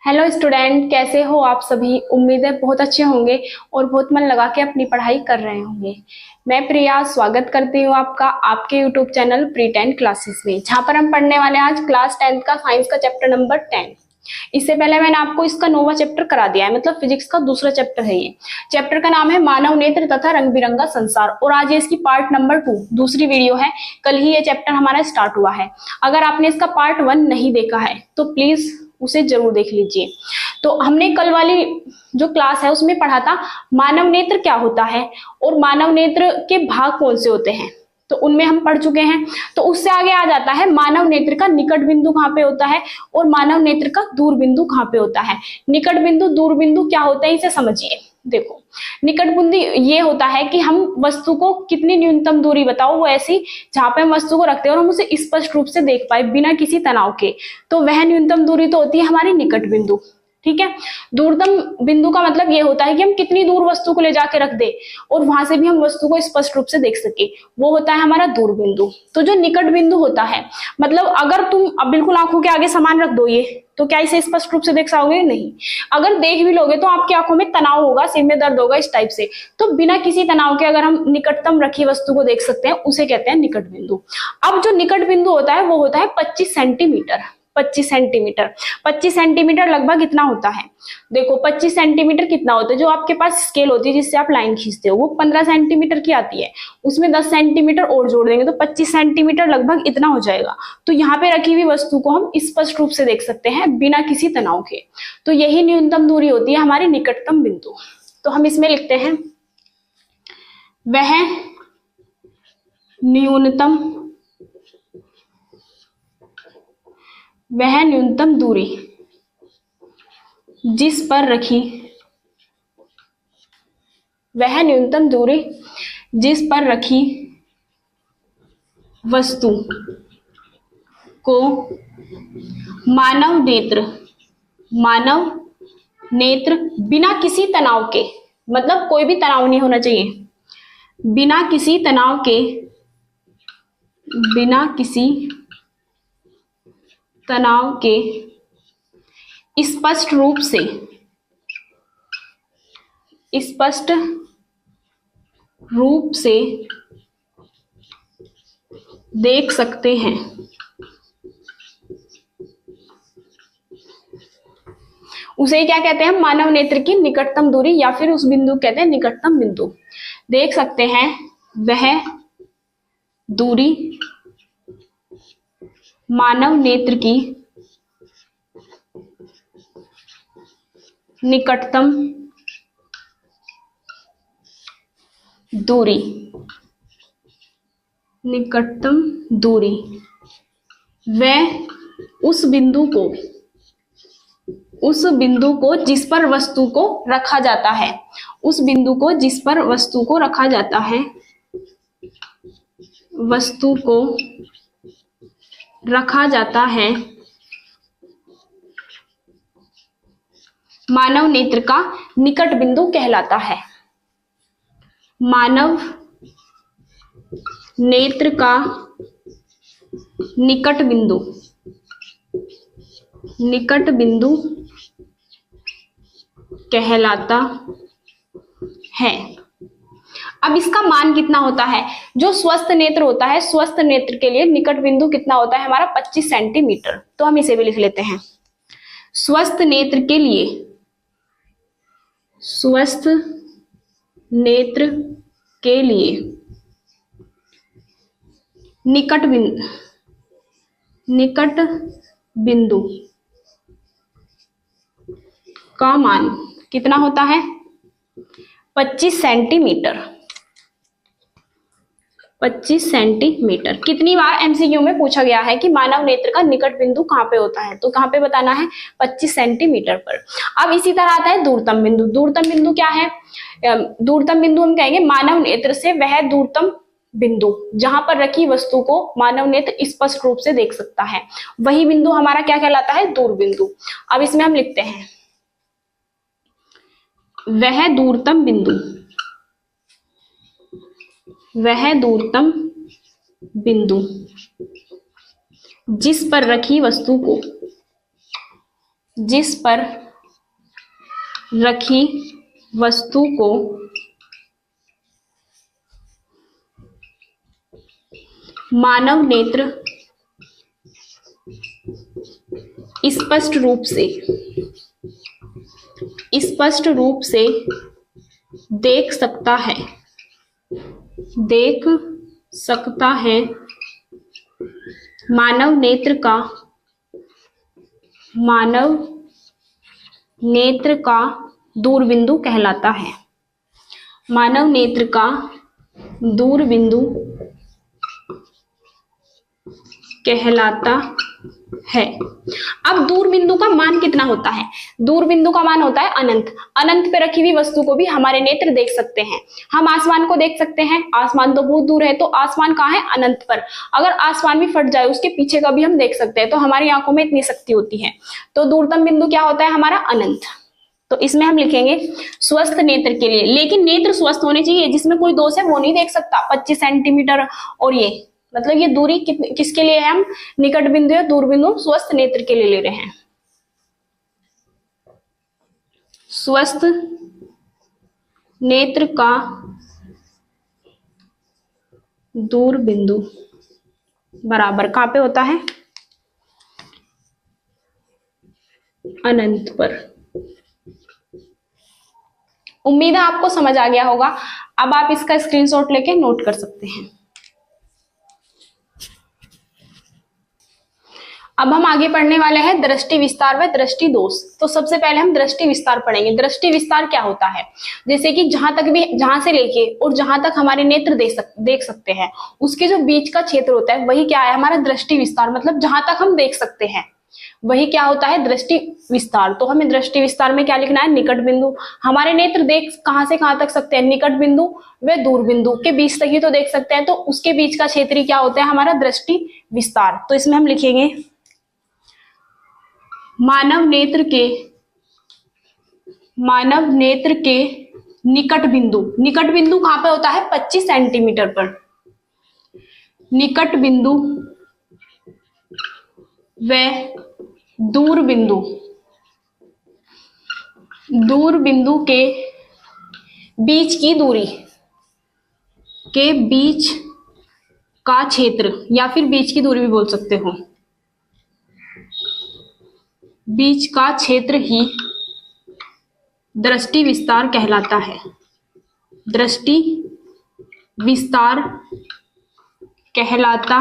Hello student, कैसे हो आप सभी। उम्मीद है बहुत अच्छे होंगे और बहुत मन लगा के अपनी पढ़ाई कर रहे होंगे। मैं प्रिया स्वागत करती हूँ आपका आपके यूट्यूब चैनल प्री 10 क्लासेस में, जहाँ पर हम पढ़ने वाले हैं आज क्लास 10 का साइंस का चैप्टर नंबर 10। इससे पहले मैंने आपको इसका 9वां चैप्टर करा दिया है, मतलब फिजिक्स का दूसरा चैप्टर है ये। चैप्टर का नाम है मानव नेत्र तथा रंग बिरंगा संसार और आज ये इसकी पार्ट नंबर 2 दूसरी वीडियो है। कल ही ये चैप्टर हमारा स्टार्ट हुआ है। अगर आपने इसका पार्ट 1 नहीं देखा है तो प्लीज उसे जरूर देख लीजिए। तो हमने कल वाली जो क्लास है उसमें पढ़ा था मानव नेत्र क्या होता है और मानव नेत्र के भाग कौन से होते हैं, तो उनमें हम पढ़ चुके हैं। तो उससे आगे आ जाता है मानव नेत्र का निकट बिंदु कहाँ पे होता है और मानव नेत्र का दूर बिंदु कहाँ पे होता है। निकट बिंदु दूर बिंदु क्या होता है इसे समझिए। देखो, निकट बिंदु ये होता है कि हम वस्तु को कितनी न्यूनतम दूरी बताओ वो ऐसी जहां पे हम वस्तु को रखते हैं और हम उसे स्पष्ट रूप से देख पाए बिना किसी तनाव के, तो वह न्यूनतम दूरी तो होती है हमारी निकट बिंदु। ठीक है। दूरतम बिंदु का मतलब ये होता है कि हम कितनी दूर वस्तु को ले जाके रख दे और वहां से भी हम वस्तु को स्पष्ट रूप से देख सके, वो होता है हमारा दूर बिंदु। तो जो निकट बिंदु होता है, मतलब अगर तुम अब बिल्कुल आंखों के आगे सामान रख दो ये, तो क्या इसे स्पष्ट रूप से देख पाओगे? नहीं। अगर देख भी लोगे तो आपकी आंखों में तनाव होगा, सिर में दर्द होगा, इस टाइप से। तो बिना किसी तनाव के अगर हम निकटतम रखी वस्तु को देख सकते हैं उसे कहते हैं निकट बिंदु। अब जो निकट बिंदु होता है वो होता है 25 सेंटीमीटर। 25 सेंटीमीटर, 25 सेंटीमीटर लगभग इतना होता है। देखो 25 सेंटीमीटर कितना होता है, जो आपके पास स्केल होती है जिससे आप लाइन खींचते हो वो 15 सेंटीमीटर की आती है, उसमें 10 सेंटीमीटर और जोड़ देंगे तो 25 सेंटीमीटर लगभग इतना हो जाएगा। तो यहाँ पे रखी हुई वस्तु को हम स्पष्ट रूप से देख सकते हैं बिना किसी तनाव के। तो यही न्यूनतम दूरी होती है हमारी निकटतम बिंदु। तो हम इसमें लिखते हैं वह न्यूनतम दूरी जिस पर रखी वस्तु को मानव नेत्र बिना किसी तनाव के, मतलब कोई भी तनाव नहीं होना चाहिए, बिना किसी तनाव के स्पष्ट रूप से देख सकते हैं। उसे क्या कहते हैं? मानव नेत्र की निकटतम दूरी या फिर उस बिंदु कहते हैं निकटतम बिंदु। देख सकते हैं वह दूरी मानव नेत्र की निकटतम दूरी वह उस बिंदु को जिस पर वस्तु को रखा जाता है, मानव नेत्र का निकट बिंदु कहलाता है। मानव नेत्र का निकट बिंदु कहलाता है। अब इसका मान कितना होता है? जो स्वस्थ नेत्र होता है, स्वस्थ नेत्र के लिए निकट बिंदु कितना होता है हमारा? 25 सेंटीमीटर। तो हम इसे भी लिख लेते हैं। स्वस्थ नेत्र के लिए निकट बिंदु का मान कितना होता है? 25 सेंटीमीटर। 25 सेंटीमीटर। कितनी बार एमसीक्यू में पूछा गया है कि मानव नेत्र का निकट बिंदु कहाँ पे होता है, तो कहाँ पे बताना है? 25 सेंटीमीटर पर। अब इसी तरह आता है दूरतम बिंदु। दूरतम बिंदु क्या है? दूरतम बिंदु हम कहेंगे मानव नेत्र से वह दूरतम बिंदु जहां पर रखी वस्तु को मानव नेत्र स्पष्ट रूप से देख सकता है, वही बिंदु हमारा क्या कहलाता है? दूर बिंदु। अब इसमें हम लिखते हैं वह दूरतम बिंदु जिस पर रखी वस्तु को जिस पर रखी वस्तु को मानव नेत्र स्पष्ट रूप से देख सकता है मानव नेत्र का दूरबिंदु कहलाता है। मानव नेत्र का दूरबिंदु कहलाता है। अब दूरबिंदु का मान कितना होता है? दूरबिंदु का मान होता है अनंत। अनंत पे रखी हुई वस्तु को भी हमारे नेत्र देख सकते हैं। हम आसमान को देख सकते हैं, आसमान तो बहुत दूर है, तो आसमान कहाँ है? अनंत पर। अगर आसमान भी फट जाए, उसके पीछे का भी हम देख सकते हैं, तो हमारी आंखों में इतनी शक्ति होती है। तो दूरतम बिंदु क्या होता है हमारा? अनंत। तो इसमें हम लिखेंगे स्वस्थ नेत्र के लिए। लेकिन नेत्र स्वस्थ होने चाहिए, जिसमें कोई दोष है वो नहीं देख सकता। 25 सेंटीमीटर और ये मतलब ये दूरी किसके लिए है? हम निकट बिंदु या दूर बिंदु स्वस्थ नेत्र के लिए ले रहे हैं। स्वस्थ नेत्र का दूर बिंदु बराबर कहां पे होता है? अनंत पर। उम्मीद है आपको समझ आ गया होगा। अब आप इसका स्क्रीनशॉट लेके नोट कर सकते हैं। अब हम आगे पढ़ने वाले हैं दृष्टि विस्तार व दृष्टि दोष। तो सबसे पहले हम दृष्टि विस्तार पढ़ेंगे। दृष्टि विस्तार क्या होता है? जैसे कि जहां से लेके और जहां तक हमारे नेत्र देख सकते हैं, उसके जो बीच का क्षेत्र होता है वही क्या है? हमारा दृष्टि विस्तार। मतलब जहां तक हम देख सकते हैं वही क्या होता है? दृष्टि विस्तार। तो हमें दृष्टि विस्तार में क्या लिखना है? निकट बिंदु। हमारे नेत्र देख कहां से कहां तक सकते हैं? निकट बिंदु व दूर बिंदु के बीच तक ही तो देख सकते हैं, तो उसके बीच का क्षेत्र क्या होता है? हमारा दृष्टि विस्तार। तो इसमें हम लिखेंगे मानव नेत्र के निकट बिंदु। निकट बिंदु कहां पे होता है? 25 सेंटीमीटर पर। निकट बिंदु व दूर बिंदु के बीच की दूरी के बीच का क्षेत्र, या फिर बीच की दूरी भी बोल सकते हो, बीच का क्षेत्र ही दृष्टि विस्तार कहलाता है। दृष्टि विस्तार कहलाता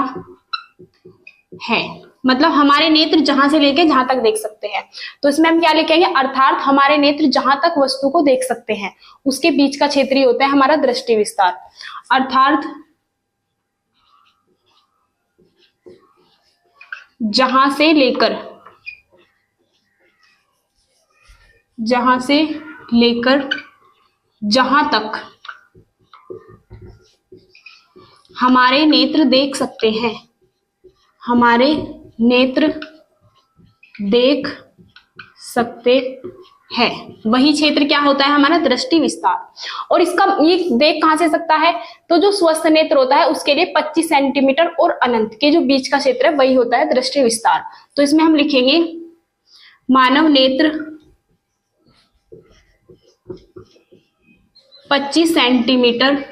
है। मतलब हमारे नेत्र जहां से लेके जहां तक देख सकते हैं। तो इसमें हम क्या लिखेंगे? अर्थात हमारे नेत्र जहां तक वस्तु को देख सकते हैं उसके बीच का क्षेत्र ही होता है हमारा दृष्टि विस्तार। अर्थात जहां से लेकर जहां तक हमारे नेत्र देख सकते हैं, हमारे नेत्र देख सकते हैं, वही क्षेत्र क्या होता है? हमारा दृष्टि विस्तार। और इसका ये देख कहां से सकता है? तो जो स्वस्थ नेत्र होता है उसके लिए 25 सेंटीमीटर और अनंत के जो बीच का क्षेत्र है वही होता है दृष्टि विस्तार। तो इसमें हम लिखेंगे मानव नेत्र 25 सेंटीमीटर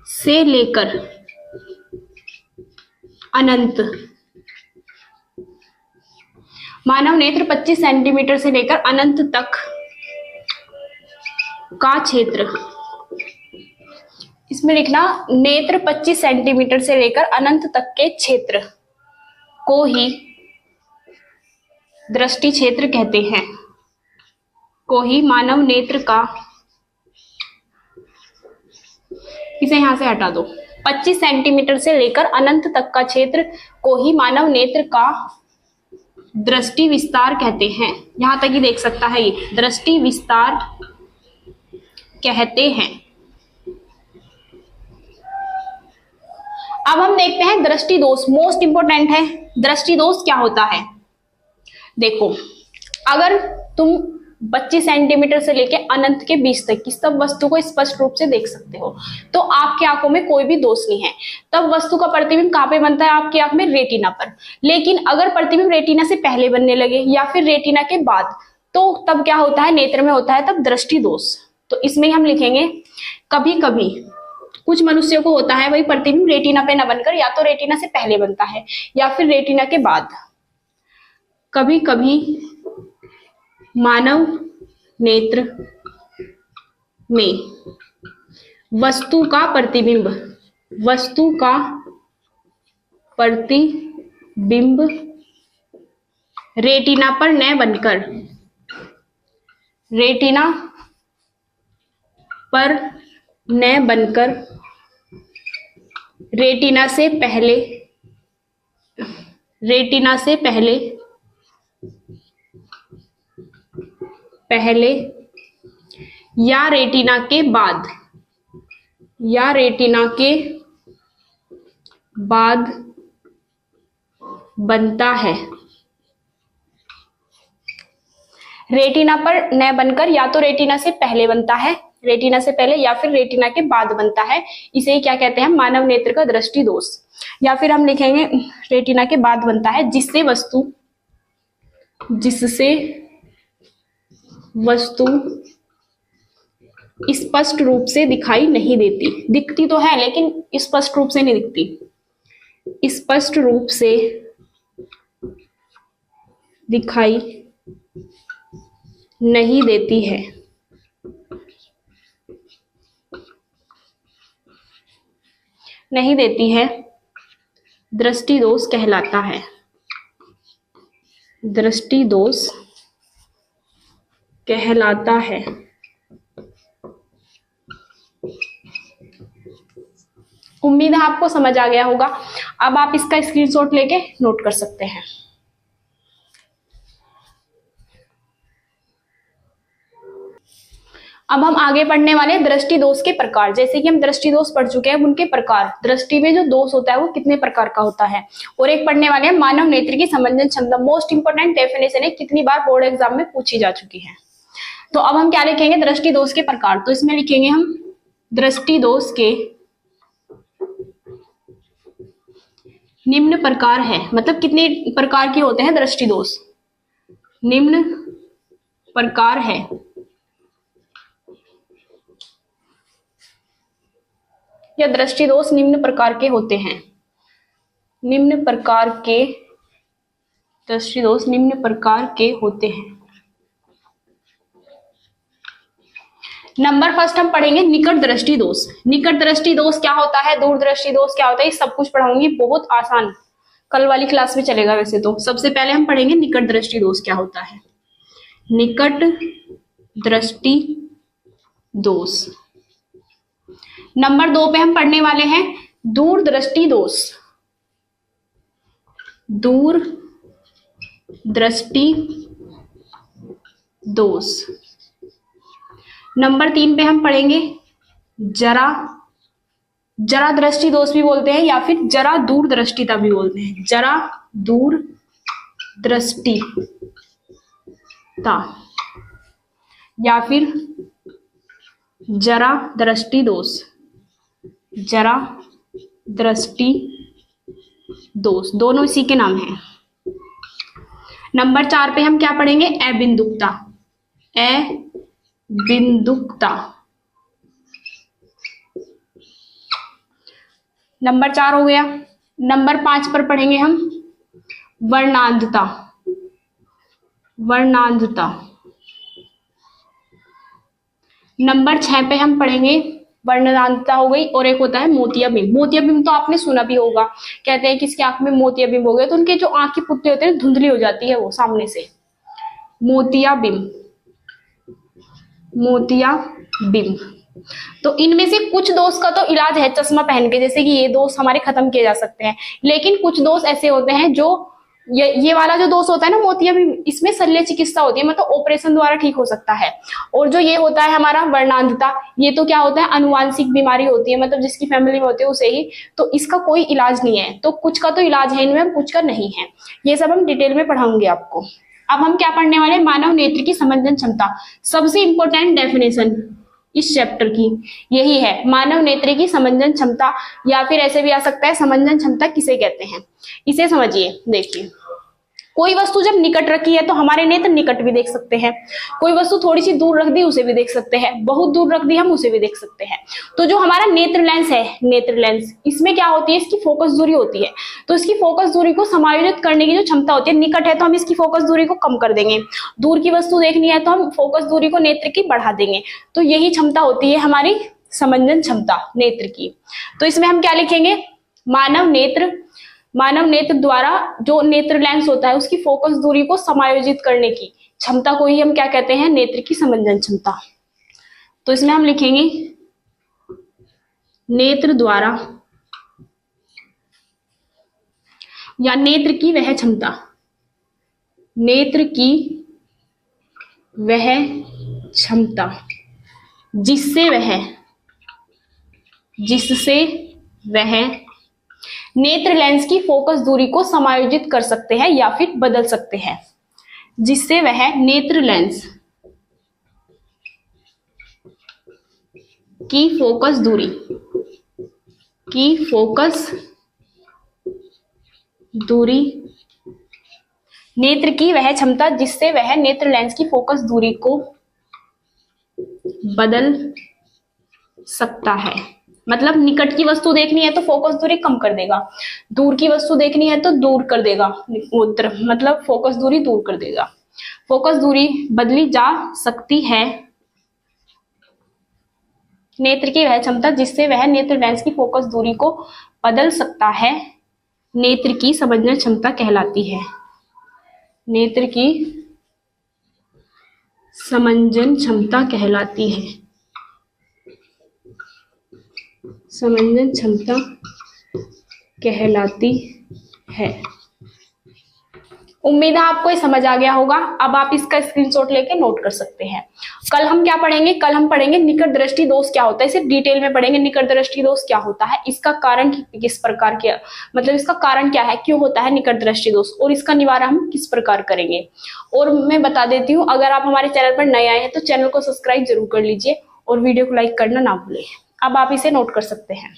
से लेकर अनंत। मानव नेत्र 25 सेंटीमीटर से लेकर अनंत तक का क्षेत्र। इसमें लिखना नेत्र 25 सेंटीमीटर से लेकर अनंत तक के क्षेत्र को ही दृष्टि क्षेत्र कहते हैं। को ही मानव नेत्र का, इसे यहां से हटा दो, 25 सेंटीमीटर से लेकर अनंत तक का क्षेत्र को ही मानव नेत्र का दृष्टि विस्तार कहते हैं। यहां तक ही देख सकता है, ये दृष्टि विस्तार कहते हैं। अब हम देखते हैं दृष्टि दोष। मोस्ट इंपोर्टेंट है। दृष्टि दोष क्या होता है? देखो, अगर तुम 25 सेंटीमीटर से लेके अनंत के बीच तक की सब वस्तु को स्पष्ट रूप से देख सकते हो, तो आपकी आंखों में कोई भी दोष नहीं है। तब वस्तु का प्रतिबिंब कहाँ पे बनता है आपकी आंख में? रेटिना पर। लेकिन अगर प्रतिबिंब रेटिना से पहले बनने लगे या फिर रेटिना के बाद, तो तब क्या होता है? नेत्र में होता है तब दृष्टि दोष। तो इसमें हम लिखेंगे कभी कभी कुछ मनुष्यों को होता है वही प्रतिबिंब रेटिना पे न बनकर या तो रेटिना से पहले बनता है या फिर रेटिना के बाद। कभी कभी मानव नेत्र में वस्तु का प्रतिबिंब रेटिना पर न बनकर रेटिना से पहले या रेटिना के बाद बनता है। रेटिना पर न बनकर या तो रेटिना से पहले बनता है, रेटिना से पहले या फिर रेटिना के बाद बनता है, इसे क्या कहते हैं? मानव नेत्र का दृष्टि दोष। या फिर हम लिखेंगे रेटिना के बाद बनता है जिससे वस्तु स्पष्ट रूप से दिखाई नहीं देती। दिखती तो है लेकिन स्पष्ट रूप से नहीं दिखती। स्पष्ट रूप से दिखाई नहीं देती है। दृष्टि दोष कहलाता है। दृष्टि दोष कहलाता है। उम्मीद है आपको समझ आ गया होगा। अब आप इसका स्क्रीनशॉट लेके नोट कर सकते हैं। अब हम आगे पढ़ने वाले हैं दृष्टि दोष के प्रकार। जैसे कि हम दृष्टि दोष पढ़ चुके हैं, उनके प्रकार, दृष्टि में जो दोष होता है वो कितने प्रकार का होता है। और एक पढ़ने वाले हैं मानव नेत्र की संवेदन क्षमता। मोस्ट इंपोर्टेंट डेफिनेशन है, कितनी बार बोर्ड एग्जाम में पूछी जा चुकी है। तो अब हम क्या लिखेंगे? दृष्टि दोष के प्रकार। तो इसमें लिखेंगे हम दृष्टि दोष के निम्न प्रकार है। मतलब कितने प्रकार के होते हैं दृष्टि दोष? निम्न प्रकार है। या दृष्टि दोष निम्न प्रकार के होते हैं। निम्न प्रकार के दृष्टि दोष निम्न प्रकार के होते हैं। नंबर फर्स्ट हम पढ़ेंगे निकट दृष्टि दोष। निकट दृष्टि दोष क्या होता है? दूर दृष्टि दोष क्या होता है? ये सब कुछ पढ़ाऊंगी, बहुत आसान, कल वाली क्लास में चलेगा वैसे तो। सबसे पहले हम पढ़ेंगे निकट दृष्टि दोष क्या होता है। निकट दृष्टि दोष। नंबर 2 पे हम पढ़ने वाले हैं दूर दृष्टि दोष। दूर दृष्टि दोष। नंबर 3 पे हम पढ़ेंगे जरा दृष्टि दोष भी बोलते हैं या फिर जरा दूर दृष्टिता भी बोलते हैं। जरा दूर दृष्टिता या फिर जरा दृष्टि दोष। जरा दृष्टि दोष, दोनों इसी के नाम हैं। नंबर 4 पे हम क्या पढ़ेंगे? अबिंदुकता। अबिंदुकता। नंबर 4 हो गया। नंबर 5 पर पढ़ेंगे हम वर्णांधता। वर्णांधता। नंबर 6 पे हम पढ़ेंगे वर्णांधता हो गई, और एक होता है मोतियाबिंब। मोतियाबिंब तो आपने सुना भी होगा, कहते हैं किसकी आंख में मोतियाबिंब हो गया तो उनके जो आंख की पुतली होते हैं धुंधली हो जाती है वो सामने से। मोतियाबिंब। मोतियाबिंब। तो इनमें से कुछ दोष का तो इलाज है चश्मा पहन के, जैसे कि ये दोष हमारे खत्म किए जा सकते हैं। लेकिन कुछ दोष ऐसे होते हैं जो ये वाला जो दोष होता है ना मोतियाबिंब, इसमें शल्य चिकित्सा होती है, मतलब ऑपरेशन द्वारा ठीक हो सकता है। और जो ये होता है हमारा वर्णांधता, ये तो क्या होता है अनुवांशिक बीमारी होती है, मतलब जिसकी फैमिली में होती है उसे ही, तो इसका कोई इलाज नहीं है। तो कुछ का तो इलाज है इनमें, कुछ का नहीं है। ये सब हम डिटेल में पढ़ाऊंगे आपको। अब हम क्या पढ़ने वाले हैं, मानव नेत्र की समंजन क्षमता। सबसे इंपॉर्टेंट डेफिनेशन इस चैप्टर की यही है, मानव नेत्र की समंजन क्षमता, या फिर ऐसे भी आ सकता है समंजन क्षमता किसे कहते हैं। इसे समझिए। देखिए, कोई वस्तु जब निकट रखी है तो हमारे नेत्र निकट भी देख सकते हैं, कोई वस्तु थोड़ी सी दूर रख दी उसे भी देख सकते हैं, बहुत दूर रख दी हम उसे भी देख सकते हैं। तो जो हमारा नेत्र लेंस है, नेत्र लेंस, इसमें क्या होती है, इसकी फोकस दूरी होती है। तो इसकी फोकस दूरी को समायोजित करने की जो क्षमता होती है, निकट है तो हम इसकी फोकस दूरी को कम कर देंगे, दूर की वस्तु देखनी है तो हम फोकस दूरी को नेत्र की बढ़ा देंगे। तो यही क्षमता होती है हमारी समंजन क्षमता नेत्र की। तो इसमें हम क्या लिखेंगे, मानव नेत्र द्वारा जो नेत्र लेंस होता है उसकी फोकस दूरी को समायोजित करने की क्षमता को ही हम क्या कहते हैं, नेत्र की समंजन क्षमता। तो इसमें हम लिखेंगे नेत्र द्वारा या नेत्र की वह क्षमता, नेत्र की वह क्षमता जिससे वह नेत्र लेंस की फोकस दूरी को समायोजित कर सकते हैं या फिर बदल सकते हैं, जिससे वह नेत्र लेंस की फोकस दूरी नेत्र की वह क्षमता जिससे वह नेत्र लेंस की फोकस दूरी को बदल सकता है। मतलब निकट की वस्तु देखनी है तो फोकस दूरी कम कर देगा, दूर की वस्तु देखनी है तो दूर कर देगा, मतलब फोकस दूरी दूर कर देगा। फोकस दूरी बदली जा सकती है, नेत्र की वह क्षमता जिससे वह नेत्र लेंस की फोकस दूरी को बदल सकता है, नेत्र की समंजन क्षमता कहलाती है। नेत्र की समंजन क्षमता कहलाती है, समंजन क्षमता कहलाती है। उम्मीद है आपको ये समझ आ गया होगा। अब आप इसका स्क्रीनशॉट लेके नोट कर सकते हैं। कल हम क्या पढ़ेंगे, कल हम पढ़ेंगे निकट दृष्टि दोष क्या होता है, इसे डिटेल में पढ़ेंगे। निकट दृष्टि दोष क्या होता है, इसका कारण किस प्रकार के, मतलब इसका कारण क्या है, क्यों होता है निकट दृष्टि दोष, और इसका निवारण हम किस प्रकार करेंगे। और मैं बता देती हूँ, अगर आप हमारे चैनल पर नए आए हैं तो चैनल को सब्सक्राइब जरूर कर लीजिए और वीडियो को लाइक करना ना भूलें। अब आप इसे नोट कर सकते हैं।